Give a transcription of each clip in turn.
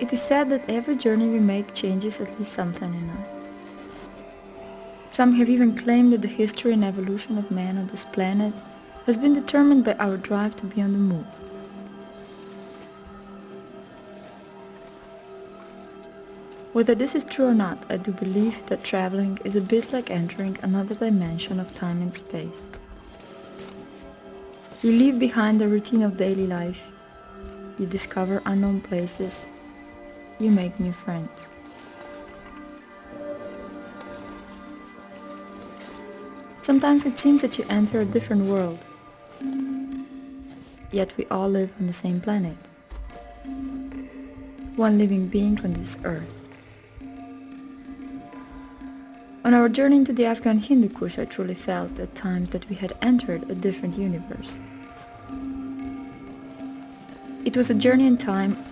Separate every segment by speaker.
Speaker 1: It is said that every journey we make changes at least something in us. Some have even claimed that the history and evolution of man on this planet has been determined by our drive to be on the move. Whether this is true or not, I do believe that traveling is a bit like entering another dimension of time and space. You leave behind the routine of daily life, you discover unknown places, you make new friends. Sometimes it seems that you enter a different world, yet we all live on the same planet, one living being on this earth. On our journey into the Afghan Hindu Kush, I truly felt at times that we had entered a different universe. It was a journey in time,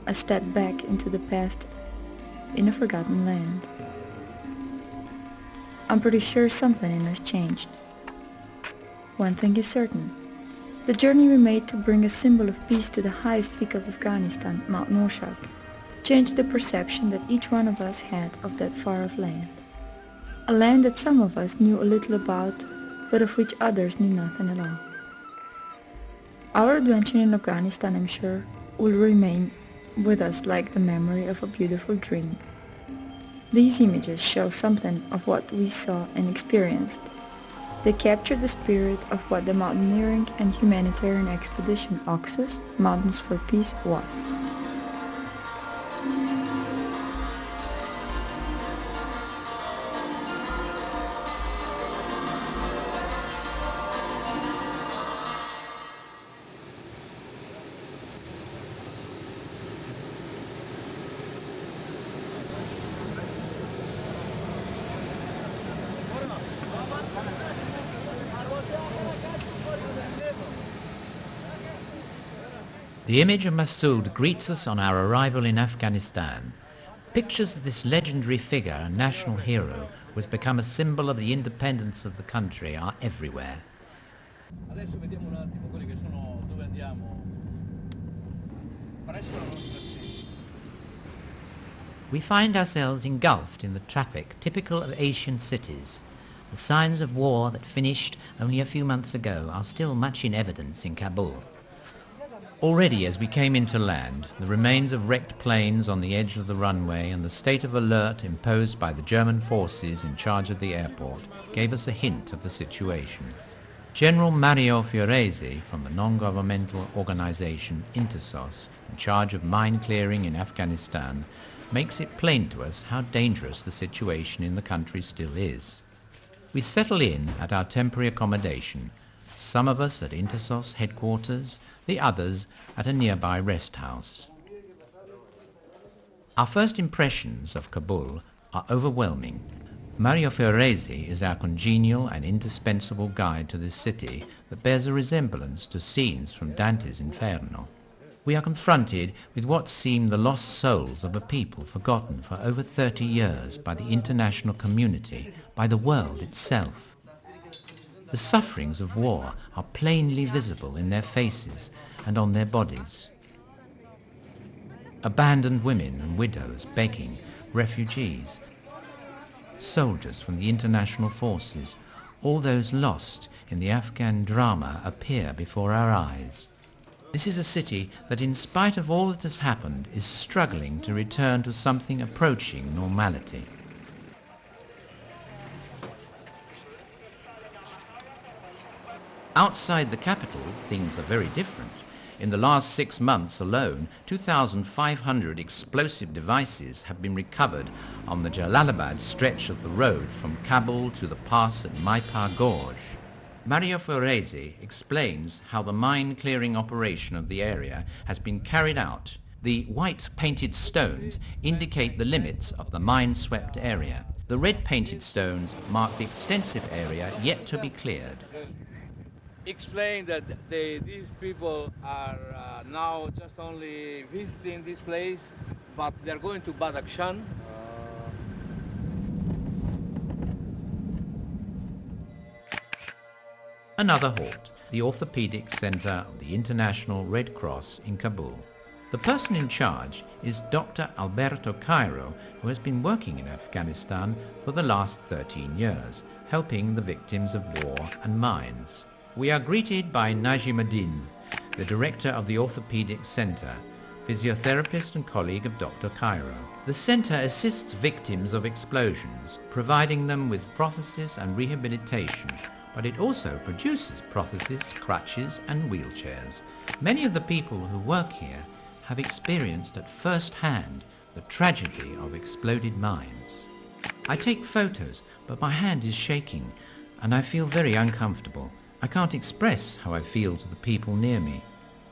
Speaker 1: a step back into the past in a forgotten land. I'm pretty sure something in us changed. One thing is certain. The journey we made to bring a symbol of peace to the highest peak of Afghanistan, Mount Noshaq, changed the perception that each one of us had of that far-off land. A land that some of us knew a little about, but of which others knew nothing at all. Our adventure in Afghanistan, I'm sure, will remain with us like the memory of a beautiful dream. These images show something of what we saw and experienced. They capture the spirit of what the mountaineering and humanitarian expedition Oxus, Mountains for Peace, was.
Speaker 2: The image of Masood greets us on our arrival in Afghanistan. Pictures of this legendary figure and national hero who has become a symbol of the independence of the country are everywhere.
Speaker 3: Adesso vediamo un attimo quelli che sono dove andiamo. Presto la nostra sede.
Speaker 2: We find ourselves engulfed in the traffic typical of Asian cities. The signs of war that finished only a few months ago are still much in evidence in Kabul. Already as we came into land, the remains of wrecked planes on the edge of the runway and the state of alert imposed by the German forces in charge of the airport gave us a hint of the situation. General Mario Fioresi from the non-governmental organization Intersos, in charge of mine clearing in Afghanistan, makes it plain to us how dangerous the situation in the country still is. We settle in at our temporary accommodation, some of us at Intersos headquarters, the others at a nearby rest house. Our first impressions of Kabul are overwhelming. Mario Fioresi is our congenial and indispensable guide to this city that bears a resemblance to scenes from Dante's Inferno. We are confronted with what seem the lost souls of a people forgotten for over 30 years by the international community, by the world itself. The sufferings of war are plainly visible in their faces and on their bodies. Abandoned women and widows begging, refugees, soldiers from the international forces, all those lost in the Afghan drama appear before our eyes. This is a city that, in spite of all that has happened, is struggling to return to something approaching normality. Outside the capital, things are very different. In the last 6 months alone, 2,500 explosive devices have been recovered on the Jalalabad stretch of the road from Kabul to the pass at Maipar Gorge. Mario Fioresi explains how the mine-clearing operation of the area has been carried out. The white-painted stones indicate the limits of the mine-swept area. The red-painted stones mark the extensive area yet to be cleared.
Speaker 3: Explain that these people are now just only visiting this place, but they're going to Badakhshan.
Speaker 2: Another halt, the Orthopedic Center of the International Red Cross in Kabul. The person in charge is Dr. Alberto Cairo, who has been working in Afghanistan for the last 13 years, helping the victims of war and mines. We are greeted by Najimuddin, the director of the Orthopedic Center, physiotherapist and colleague of Dr. Cairo. The center assists victims of explosions, providing them with prostheses and rehabilitation, but it also produces prostheses, crutches and wheelchairs. Many of the people who work here have experienced at first hand the tragedy of exploded mines. I take photos, but my hand is shaking and I feel very uncomfortable. I can't express how I feel to the people near me.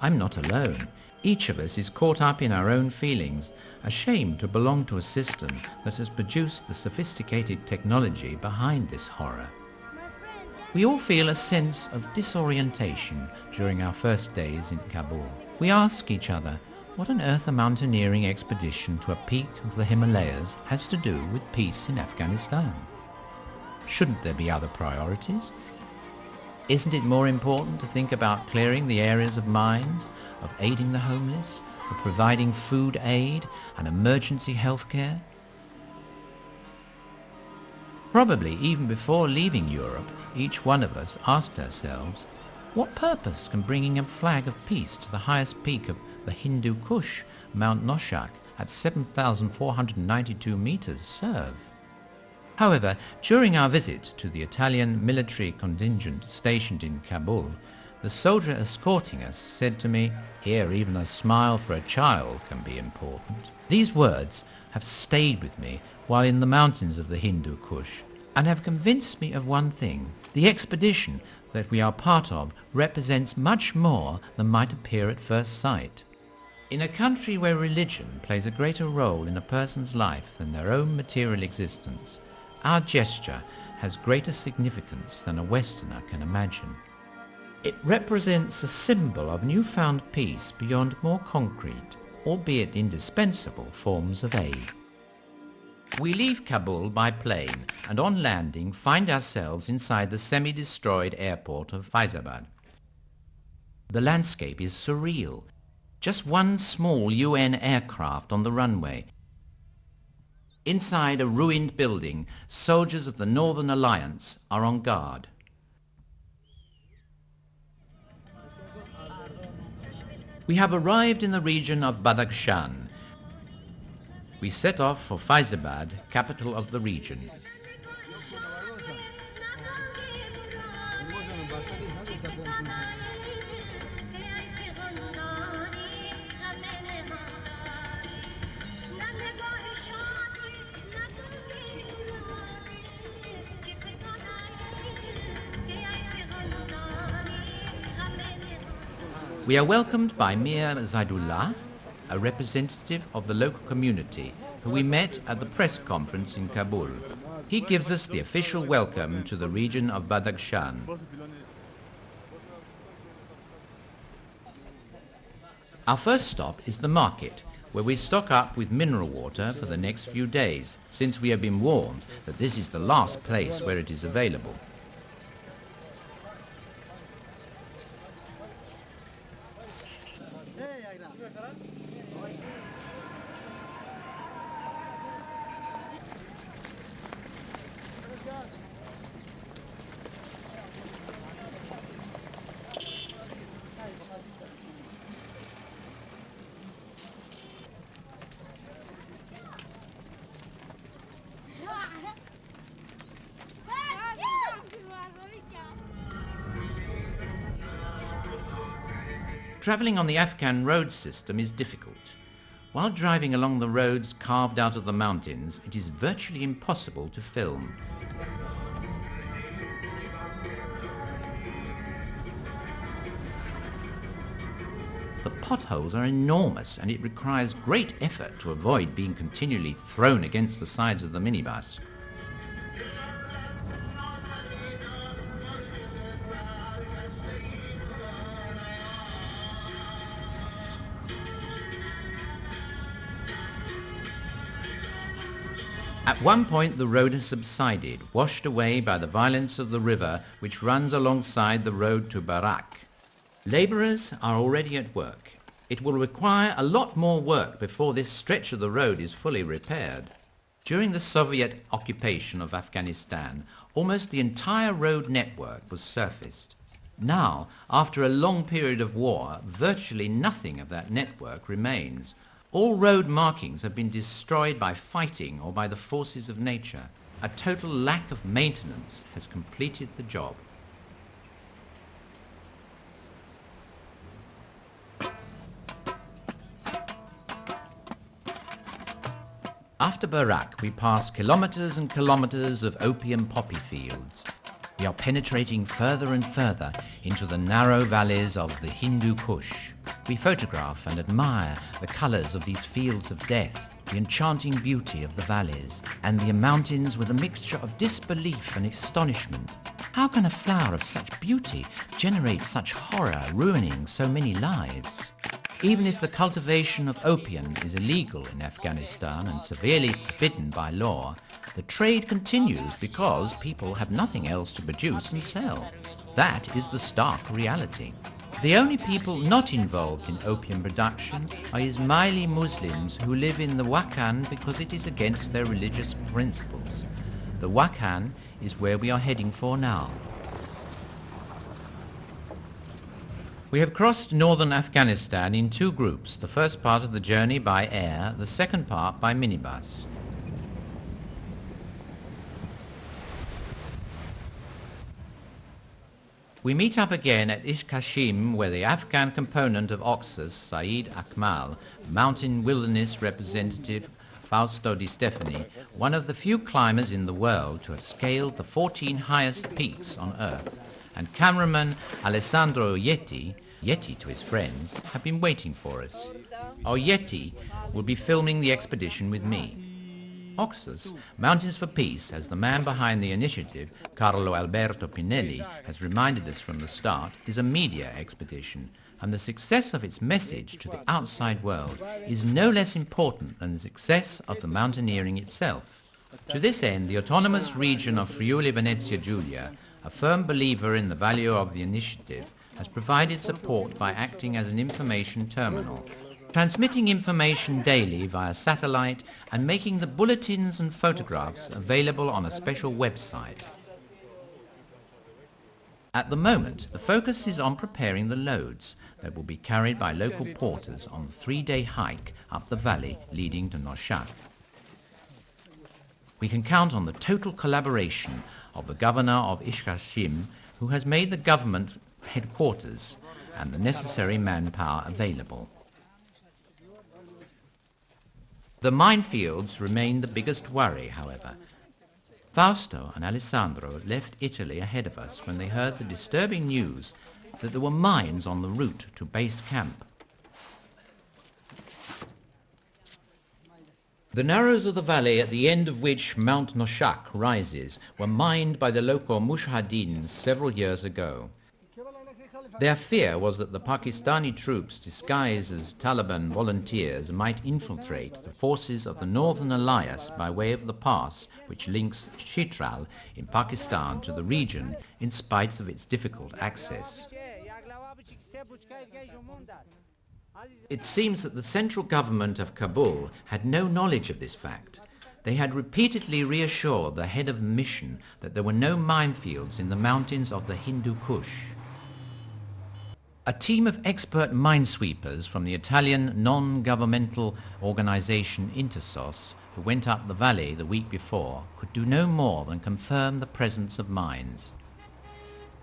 Speaker 2: I'm not alone. Each of us is caught up in our own feelings, ashamed to belong to a system that has produced the sophisticated technology behind this horror. We all feel a sense of disorientation during our first days in Kabul. We ask each other what on earth a mountaineering expedition to a peak of the Himalayas has to do with peace in Afghanistan. Shouldn't there be other priorities? Isn't it more important to think about clearing the areas of mines, of aiding the homeless, of providing food aid and emergency health care? Probably even before leaving Europe, each one of us asked ourselves, what purpose can bringing a flag of peace to the highest peak of the Hindu Kush, Mount Noshaq, at 7,492 meters serve? However, during our visit to the Italian military contingent stationed in Kabul, the soldier escorting us said to me, "Here even a smile for a child can be important." These words have stayed with me while in the mountains of the Hindu Kush and have convinced me of one thing. The expedition that we are part of represents much more than might appear at first sight. In a country where religion plays a greater role in a person's life than their own material existence, our gesture has greater significance than a Westerner can imagine. It represents a symbol of newfound peace beyond more concrete, albeit indispensable, forms of aid. We leave Kabul by plane and on landing find ourselves inside the semi-destroyed airport of Faizabad. The landscape is surreal. Just one small UN aircraft on the runway. Inside a ruined building, soldiers of the Northern Alliance are on guard. We have arrived in the region of Badakhshan. We set off for Faizabad, capital of the region. We are welcomed by Mir Zaidullah, a representative of the local community, who we met at the press conference in Kabul. He gives us the official welcome to the region of Badakhshan. Our first stop is the market, where we stock up with mineral water for the next few days, since we have been warned that this is the last place where it is available. Travelling on the Afghan road system is difficult. While driving along the roads carved out of the mountains, it is virtually impossible to film. The potholes are enormous and it requires great effort to avoid being continually thrown against the sides of the minibus. At one point the road has subsided, washed away by the violence of the river which runs alongside the road to Barak. Labourers are already at work. It will require a lot more work before this stretch of the road is fully repaired. During the Soviet occupation of Afghanistan, almost the entire road network was surfaced. Now, after a long period of war, virtually nothing of that network remains. All road markings have been destroyed by fighting or by the forces of nature. A total lack of maintenance has completed the job. After Barak, we pass kilometers and kilometers of opium poppy fields. We are penetrating further and further into the narrow valleys of the Hindu Kush. We photograph and admire the colors of these fields of death, the enchanting beauty of the valleys, and the mountains with a mixture of disbelief and astonishment. How can a flower of such beauty generate such horror, ruining so many lives? Even if the cultivation of opium is illegal in Afghanistan and severely forbidden by law, the trade continues because people have nothing else to produce and sell. That is the stark reality. The only people not involved in opium production are Ismaili Muslims who live in the Wakhan because it is against their religious principles. The Wakhan is where we are heading for now. We have crossed northern Afghanistan in two groups, the first part of the journey by air, the second part by minibus. We meet up again at Ishkashim, where the Afghan component of Oxus, Saeed Akmal, mountain wilderness representative Fausto Di Stefani, one of the few climbers in the world to have scaled the 14 highest peaks on Earth, and cameraman Alessandro Yeti to his friends, have been waiting for us. Yeti will be filming the expedition with me. Oxus, Mountains for Peace, as the man behind the initiative, Carlo Alberto Pinelli, has reminded us from the start, is a media expedition, and the success of its message to the outside world is no less important than the success of the mountaineering itself. To this end, the autonomous region of Friuli, Venezia, Giulia, a firm believer in the value of the initiative, has provided support by acting as an information terminal, transmitting information daily via satellite and making the bulletins and photographs available on a special website. At the moment, the focus is on preparing the loads that will be carried by local porters on the 3-day hike up the valley leading to Noshaq. We can count on the total collaboration of the governor of Ishkashim, who has made the government headquarters and the necessary manpower available. The minefields remain the biggest worry, however. Fausto and Alessandro left Italy ahead of us when they heard the disturbing news that there were mines on the route to base camp. The narrows of the valley at the end of which Mount Noshaq rises were mined by the local mujahideen several years ago. Their fear was that the Pakistani troops disguised as Taliban volunteers might infiltrate the forces of the Northern Alliance by way of the pass which links Chitral in Pakistan to the region in spite of its difficult access. It seems that the central government of Kabul had no knowledge of this fact. They had repeatedly reassured the head of the mission that there were no minefields in the mountains of the Hindu Kush. A team of expert minesweepers from the Italian non-governmental organization Intersos, who went up the valley the week before, could do no more than confirm the presence of mines.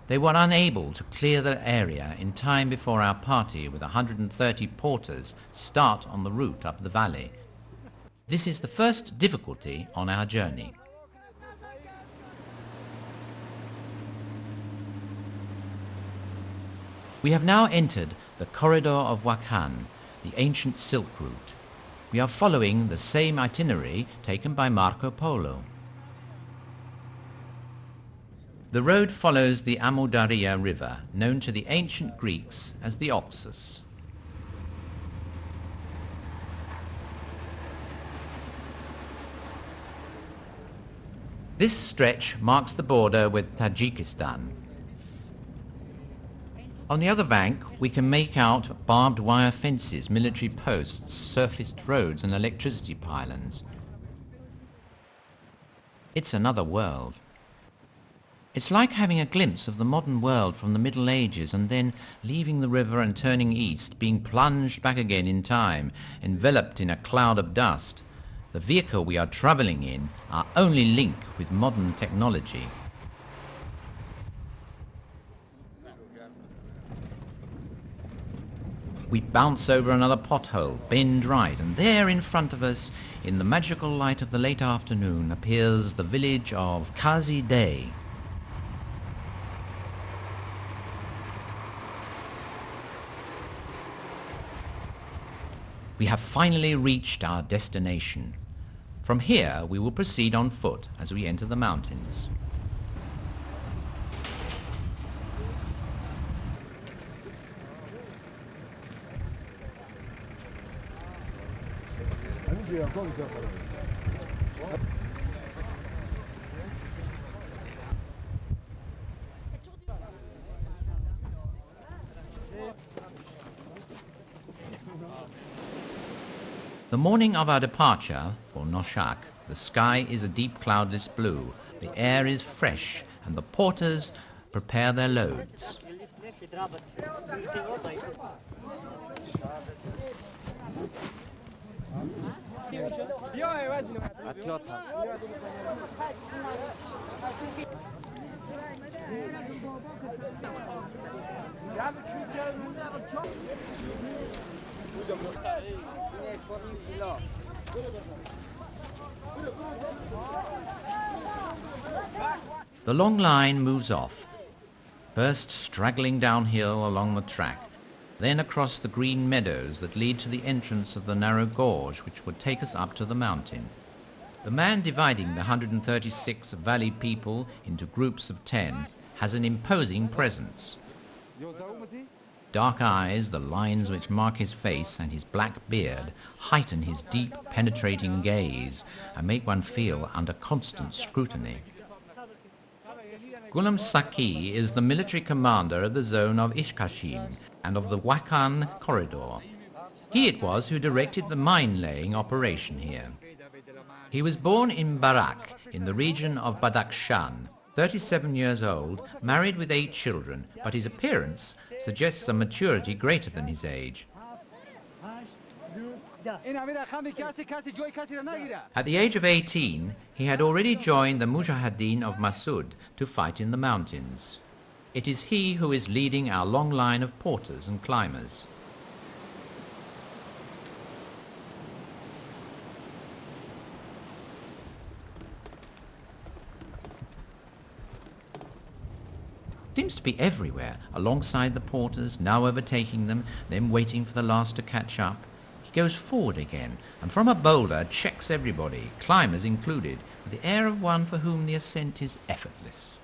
Speaker 2: They were unable to clear the area in time before our party with 130 porters start on the route up the valley. This is the first difficulty on our journey. We have now entered the corridor of Wakhan, the ancient Silk Route. We are following the same itinerary taken by Marco Polo. The road follows the Amu Darya River, known to the ancient Greeks as the Oxus. This stretch marks the border with Tajikistan. On the other bank, we can make out barbed wire fences, military posts, surfaced roads and electricity pylons. It's another world. It's like having a glimpse of the modern world from the Middle Ages and then leaving the river and turning east, being plunged back again in time, enveloped in a cloud of dust. The vehicle we are travelling in, our only link with modern technology. We bounce over another pothole, bend right, and there in front of us, in the magical light of the late afternoon, appears the village of Kazi Day. We have finally reached our destination. From here we will proceed on foot as we enter the mountains. The morning of our departure for Noshaq, the sky is a deep cloudless blue, the air is fresh, and the porters prepare their loads. The long line moves off, first straggling downhill along the track, then across the green meadows that lead to the entrance of the narrow gorge which would take us up to the mountain. The man dividing the 136 valley people into groups of 10 has an imposing presence. Dark eyes, the lines which mark his face, and his black beard heighten his deep, penetrating gaze and make one feel under constant scrutiny. Ghulam Saki is the military commander of the zone of Ishkashim and of the Wakhan corridor. He it was who directed the mine-laying operation here. He was born in Barak, in the region of Badakhshan, 37 years old, married with 8 children, but his appearance suggests a maturity greater than his age. At the age of 18, he had already joined the Mujahideen of Massoud to fight in the mountains. It is he who is leading our long line of porters and climbers. Seems to be everywhere, alongside the porters, now overtaking them, then waiting for the last to catch up. He goes forward again, and from a boulder checks everybody, climbers included, with the air of one for whom the ascent is effortless.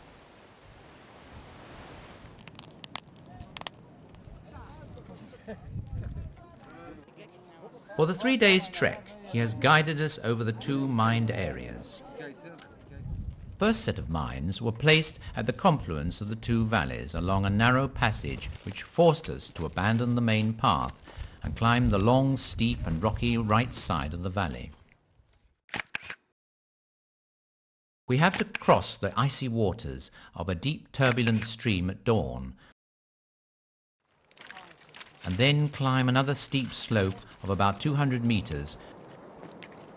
Speaker 2: For the 3 days' trek, he has guided us over the 2 mined areas. First set of mines were placed at the confluence of the 2 valleys along a narrow passage which forced us to abandon the main path and climb the long, steep and rocky right side of the valley. We have to cross the icy waters of a deep turbulent stream at dawn and then climb another steep slope of about 200 meters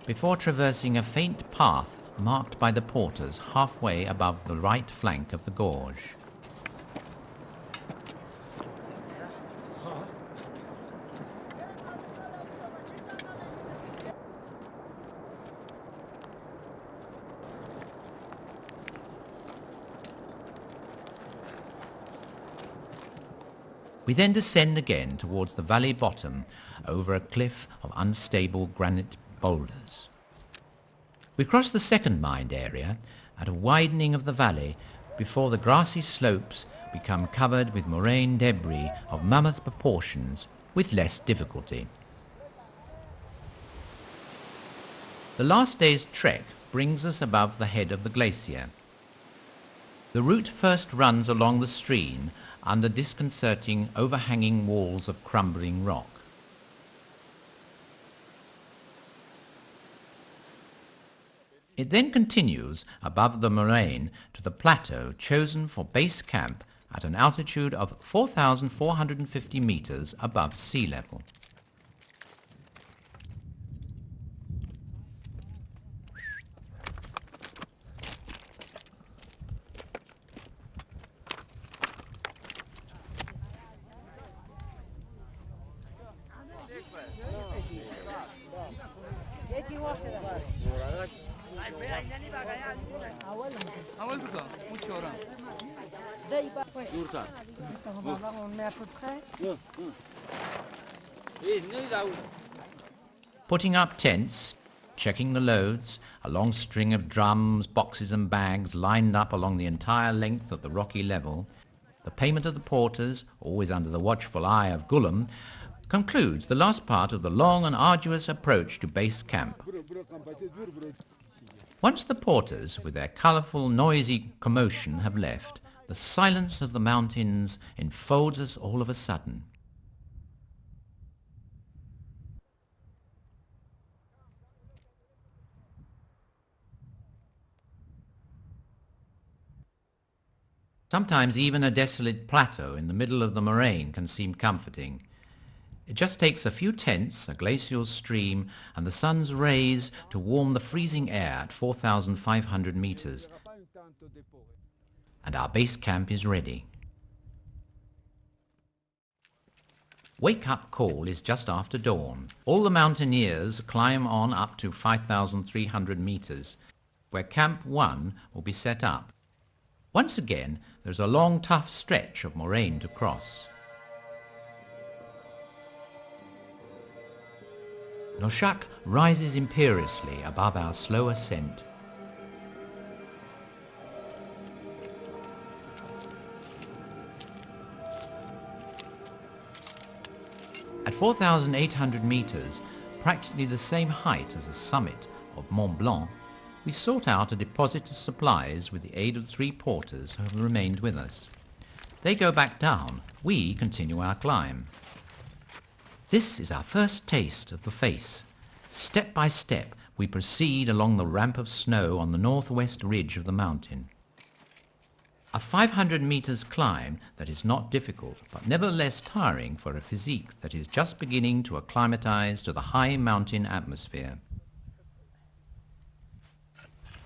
Speaker 2: before traversing a faint path marked by the porters halfway above the right flank of the gorge. We then descend again towards the valley bottom over a cliff of unstable granite boulders. We cross the second mined area at a widening of the valley before the grassy slopes become covered with moraine debris of mammoth proportions with less difficulty. The last day's trek brings us above the head of the glacier. The route first runs along the stream under disconcerting, overhanging walls of crumbling rock. It then continues above the moraine to the plateau chosen for base camp at an altitude of 4,450 meters above sea level. Putting up tents, checking the loads, a long string of drums, boxes and bags lined up along the entire length of the rocky level, the payment of the porters, always under the watchful eye of Ghulam, concludes the last part of the long and arduous approach to base camp. Once the porters, with their colourful, noisy commotion, have left, the silence of the mountains enfolds us all of a sudden. Sometimes even a desolate plateau in the middle of the moraine can seem comforting. It just takes a few tents, a glacial stream, and the sun's rays to warm the freezing air at 4,500 meters. And our base camp is ready. Wake-up call is just after dawn. All the mountaineers climb on up to 5,300 meters, where Camp 1 will be set up. Once again, there's a long, tough stretch of moraine to cross. Noshaq rises imperiously above our slow ascent. At 4,800 meters, practically the same height as the summit of Mont Blanc, we sought out a deposit of supplies with the aid of 3 porters who have remained with us. They go back down. We continue our climb. This is our first taste of the face. Step by step, we proceed along the ramp of snow on the northwest ridge of the mountain. A 500 meters climb that is not difficult, but nevertheless tiring for a physique that is just beginning to acclimatize to the high mountain atmosphere.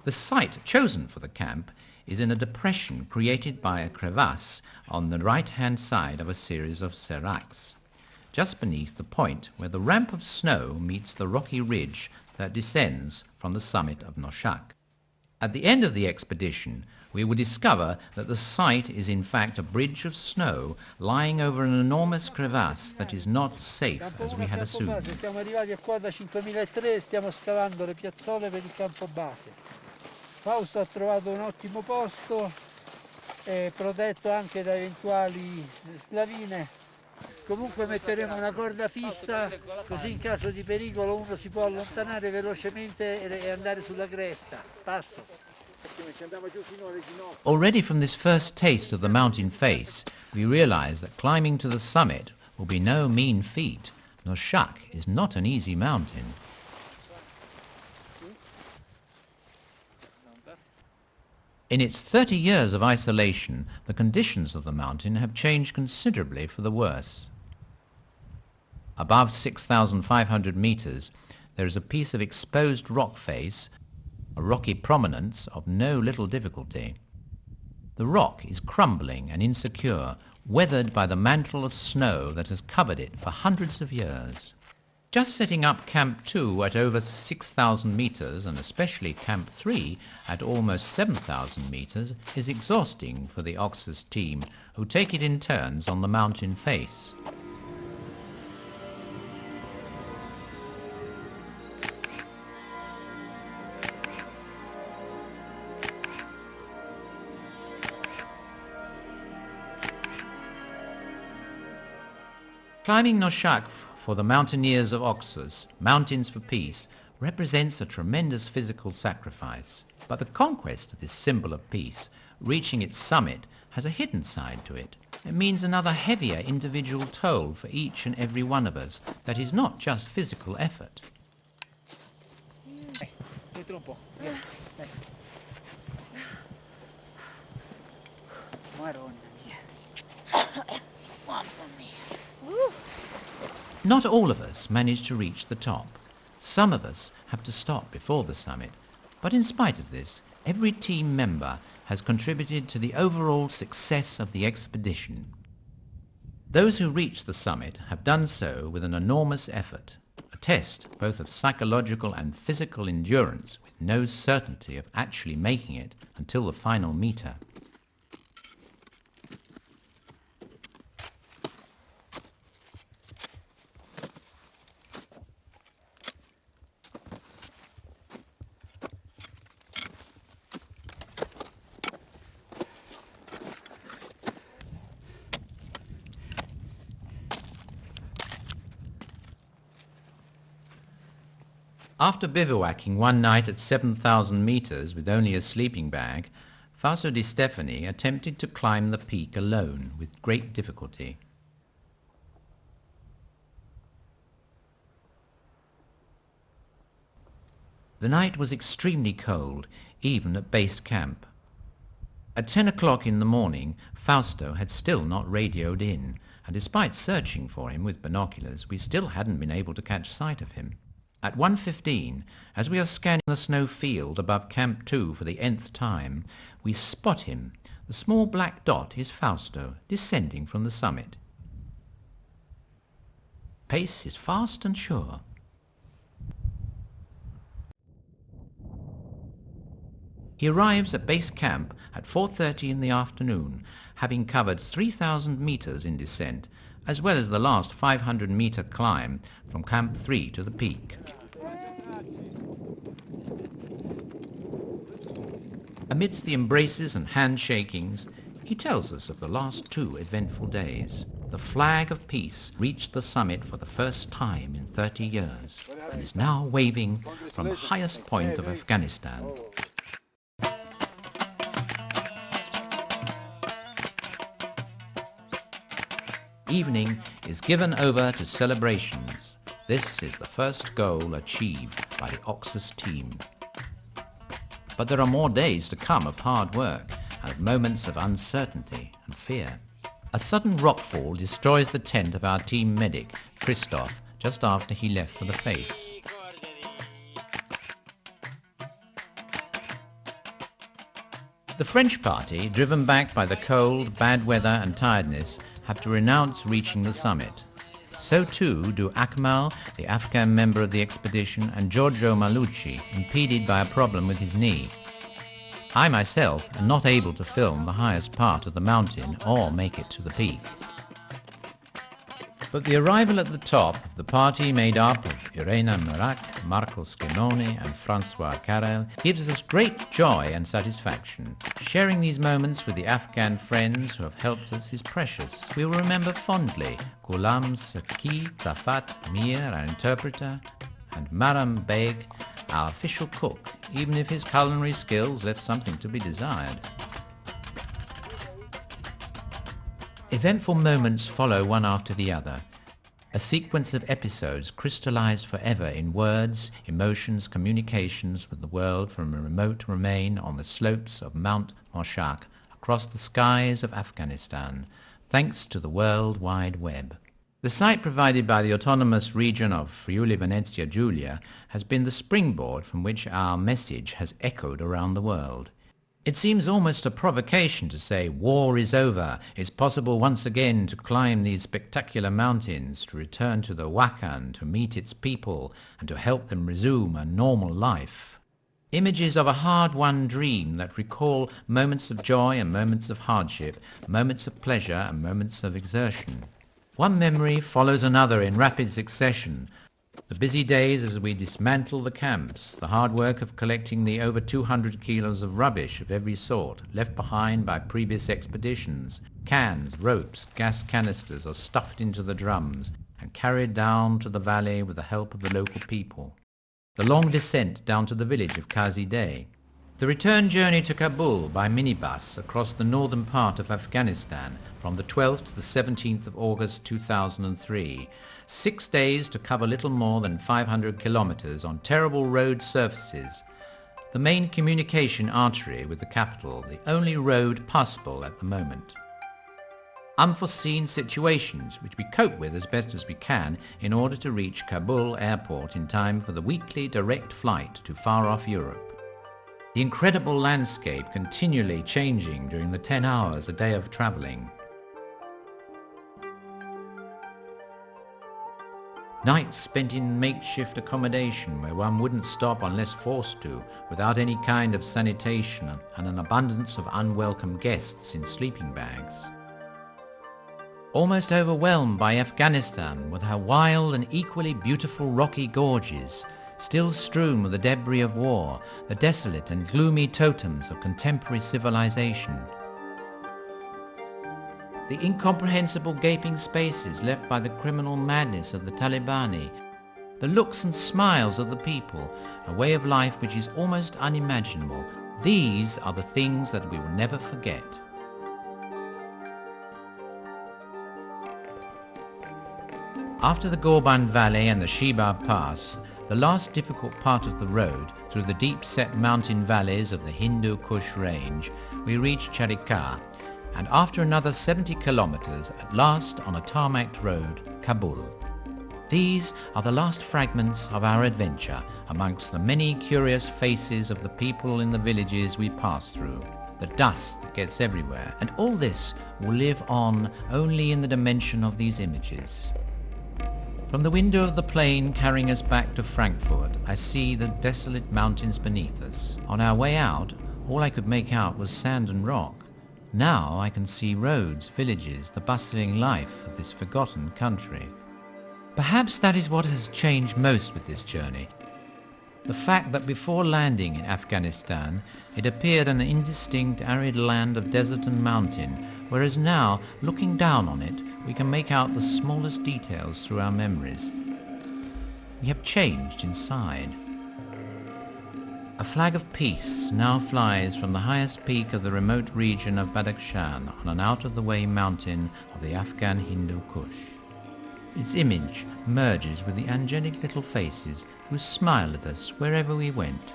Speaker 2: The site chosen for the camp is in a depression created by a crevasse on the right-hand side of a series of seracs, just beneath the point where the ramp of snow meets the rocky ridge that descends from the summit of Noshaq. At the end of the expedition, we will discover that the site is in fact a bridge of snow lying over an enormous crevasse that is not safe as we had assumed.
Speaker 4: Siamo arrivati a quota 5003 e stiamo scavando le piazzole per il campo base. Fausto ha trovato un ottimo posto, protetto anche da eventuali slavine. Comunque metteremo una corda fissa, così in caso di pericolo uno si può allontanare velocemente e andare sulla cresta. Passo.
Speaker 2: Already from this first taste of the mountain face, we realize that climbing to the summit will be no mean feat. Noshaq is not an easy mountain. In its 30 years of isolation, the conditions of the mountain have changed considerably for the worse. Above 6,500 meters, there is a piece of exposed rock face, a rocky prominence of no little difficulty. The rock is crumbling and insecure, weathered by the mantle of snow that has covered it for hundreds of years. Just setting up Camp 2 at over 6,000 meters, and especially Camp 3 at almost 7,000 meters, is exhausting for the Oxus team, who take it in turns on the mountain face. Climbing Noshaq for the mountaineers of Oxus, Mountains for Peace, represents a tremendous physical sacrifice. But the conquest of this symbol of peace, reaching its summit, has a hidden side to it. it means another heavier individual toll for each and every one of us that is not just physical effort. Not all of us manage to reach the top. Some of us have to stop before the summit. But in spite of this, every team member has contributed to the overall success of the expedition. Those who reach the summit have done so with an enormous effort, a test both of psychological and physical endurance with no certainty of actually making it until the final meter. After bivouacking one night at 7,000 meters with only a sleeping bag, Fausto Di Stefani attempted to climb the peak alone with great difficulty. The night was extremely cold, even at base camp. At 10 o'clock in the morning, Fausto had still not radioed in, and despite searching for him with binoculars, we still hadn't been able to catch sight of him. At 1:15, as we are scanning the snow field above Camp 2 for the nth time, we spot him. The small black dot is Fausto, descending from the summit. Pace is fast and sure. He arrives at base camp at 4:30 in the afternoon, having covered 3,000 meters in descent, as well as the last 500-meter climb from Camp 3 to the peak. Amidst the embraces and handshakings, he tells us of the last 2 eventful days. The flag of peace reached the summit for the first time in 30 years and is now waving from the highest point of Afghanistan. Evening is given over to celebrations. This is the first goal achieved by the Oxus team. But there are more days to come of hard work and of moments of uncertainty and fear. A sudden rockfall destroys the tent of our team medic, Christophe, just after he left for the face. The French party, driven back by the cold, bad weather and tiredness, have to renounce reaching the summit. So too do Akmal, the Afghan member of the expedition, and Giorgio Malucci, impeded by a problem with his knee. I myself am not able to film the highest part of the mountain or make it to the peak. But the arrival at the top of the party made up of Irena Merak, Marco Schenoni and Francois Carrel gives us great joy and satisfaction. Sharing these moments with the Afghan friends who have helped us is precious. We will remember fondly Ghulam Saki, Safat Mir, our interpreter, and Maram Beg, our official cook, even if his culinary skills left something to be desired. Eventful moments follow one after the other, a sequence of episodes crystallized forever in words, emotions, communications with the world from a remote remain on the slopes of Mount Noshaq across the skies of Afghanistan, thanks to the World Wide Web. The site provided by the autonomous region of Friuli, Venezia, Giulia has been the springboard from which our message has echoed around the world. It seems almost a provocation to say war is over, it's possible once again to climb these spectacular mountains, to return to the Wakhan, to meet its people, and to help them resume a normal life. Images of a hard-won dream that recall moments of joy and moments of hardship, moments of pleasure and moments of exertion. One memory follows another in rapid succession. The busy days as we dismantle the camps, the hard work of collecting the over 200 kilos of rubbish of every sort left behind by previous expeditions. Cans, ropes, gas canisters are stuffed into the drums and carried down to the valley with the help of the local people. The long descent down to the village of Kazi Day. The return journey to Kabul by minibus across the northern part of Afghanistan from the 12th to the 17th of August 2003. 6 days to cover little more than 500 kilometers on terrible road surfaces. The main communication artery with the capital, the only road possible at the moment. Unforeseen situations which we cope with as best as we can in order to reach Kabul airport in time for the weekly direct flight to far-off Europe. The incredible landscape continually changing during the 10 hours a day of travelling. Nights spent in makeshift accommodation where one wouldn't stop unless forced to, without any kind of sanitation, and an abundance of unwelcome guests in sleeping bags. Almost overwhelmed by Afghanistan with her wild and equally beautiful rocky gorges, still strewn with the debris of war, the desolate and gloomy totems of contemporary civilization. The incomprehensible gaping spaces left by the criminal madness of the Talibani, the looks and smiles of the people, a way of life which is almost unimaginable. These are the things that we will never forget. After the Gorban Valley and the Shiba Pass, the last difficult part of the road through the deep-set mountain valleys of the Hindu Kush range, we reach Charikar, and after another 70 kilometers, at last on a tarmacked road, Kabul. These are the last fragments of our adventure amongst the many curious faces of the people in the villages we pass through, the dust that gets everywhere, and all this will live on only in the dimension of these images. From the window of the plane carrying us back to Frankfurt, I see the desolate mountains beneath us. On our way out, all I could make out was sand and rock. Now I can see roads, villages, the bustling life of this forgotten country. Perhaps that is what has changed most with this journey. The fact that before landing in Afghanistan, it appeared an indistinct, arid land of desert and mountain, whereas now, looking down on it, we can make out the smallest details through our memories. We have changed inside. A flag of peace now flies from the highest peak of the remote region of Badakhshan on an out-of-the-way mountain of the Afghan Hindu Kush. Its image merges with the angelic little faces who smile at us wherever we went.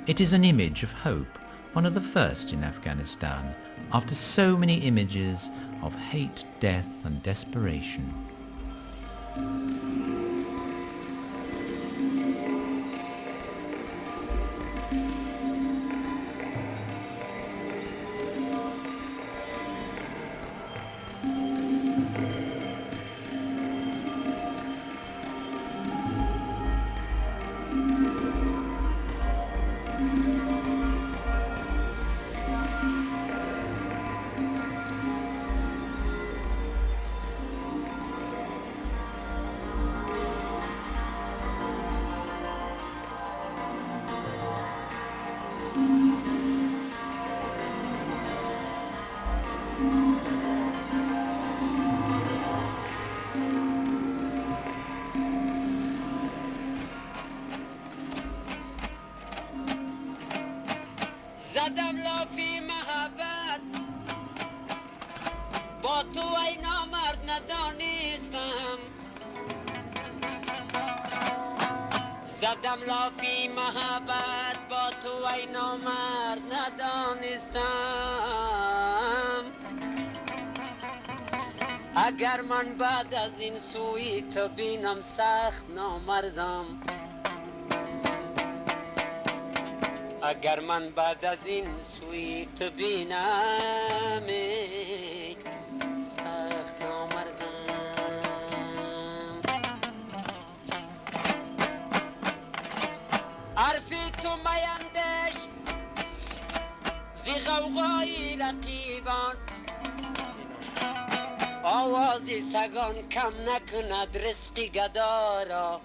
Speaker 2: It is an image of hope, one of the first in Afghanistan, after so many images of hate, death and desperation.
Speaker 5: زدم لافی محبت با تو ای نامرد ندانستم زدم لافی محبت با تو ای نامرد ندانستم اگر من بعد از این سوی تو بینم سخت نامردم اگر من بعد از این سوی تو بینم سخت نامردم حرفی تو میندش زی غوغای رقیبان آوازی سگان کم نکند رزقی گدارا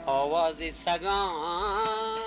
Speaker 5: آوازی سگان